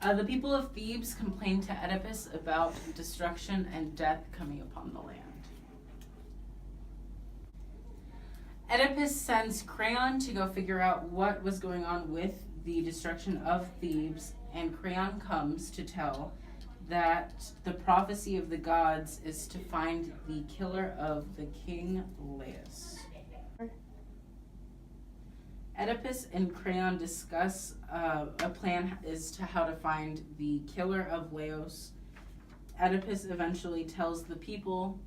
The people of Thebes complained to Oedipus about destruction and death coming upon the land. Oedipus sends Creon to go figure out what was going on with the destruction of Thebes, and Creon comes to tell that the prophecy of the gods is to find the killer of the king Laius. Oedipus and Creon discuss a plan as to how to find the killer of Laius. Oedipus eventually tells the people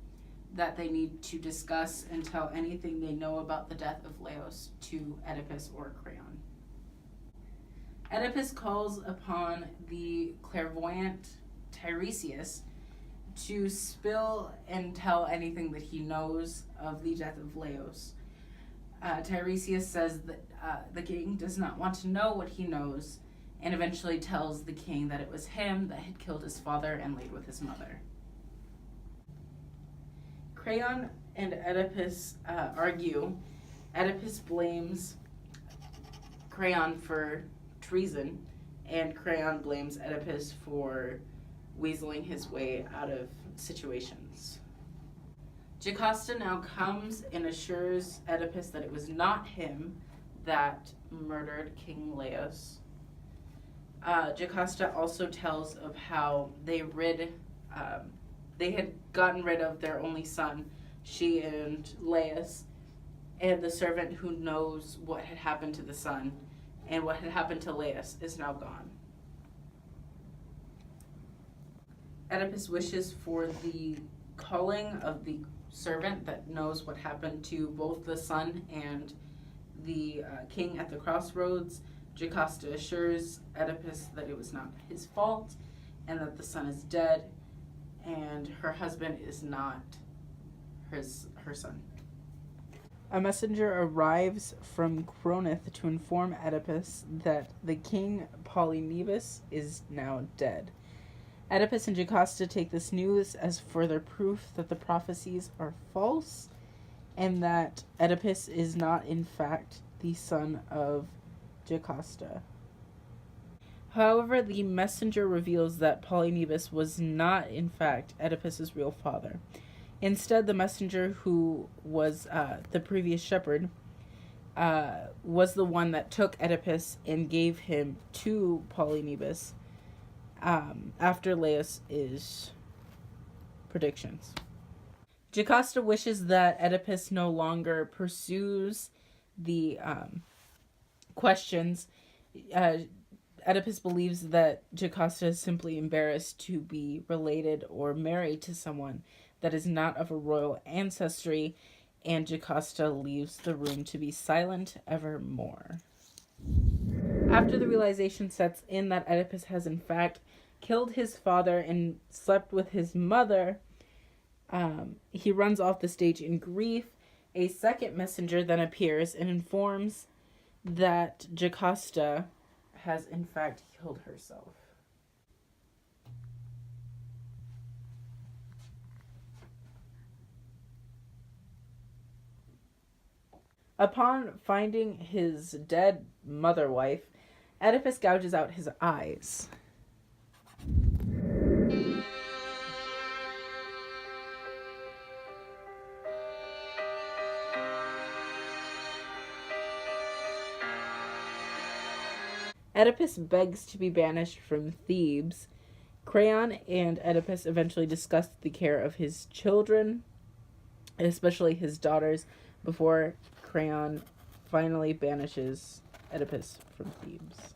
that they need to discuss and tell anything they know about the death of Laius to Oedipus or Creon. Oedipus calls upon the clairvoyant Tiresias to spill and tell anything that he knows of the death of Laius. Tiresias says that the king does not want to know what he knows, and eventually tells the king that it was him that had killed his father and laid with his mother. Creon and Oedipus argue. Oedipus blames Creon for treason, and Creon blames Oedipus for weaseling his way out of situations. Jocasta now comes and assures Oedipus that it was not him that murdered King Laius. Jocasta also tells of how they had gotten rid of their only son, she and Laius, and the servant who knows what had happened to the son and what had happened to Laius is now gone. Oedipus wishes for the calling of the servant that knows what happened to both the son and the king at the crossroads. Jocasta assures Oedipus that it was not his fault and that the son is dead and her husband is not her son. A messenger arrives from Corinth to inform Oedipus that the king Polynebus is now dead. Oedipus and Jocasta take this news as further proof that the prophecies are false and that Oedipus is not in fact the son of Jocasta. However, the messenger reveals that Polynebus was not in fact Oedipus's real father. Instead, the messenger, who was the previous shepherd, was the one that took Oedipus and gave him to Polynebus after Laius' predictions. Jocasta wishes that Oedipus no longer pursues the questions. Oedipus believes that Jocasta is simply embarrassed to be related or married to someone that is not of a royal ancestry, and Jocasta leaves the room to be silent evermore. After the realization sets in that Oedipus has in fact killed his father and slept with his mother, he runs off the stage in grief. A second messenger then appears and informs that Jocasta has in fact killed herself. Upon finding his dead mother-wife, Oedipus gouges out his eyes. Oedipus begs to be banished from Thebes. Creon and Oedipus eventually discuss the care of his children, especially his daughters, before Creon finally banishes Oedipus from Thebes.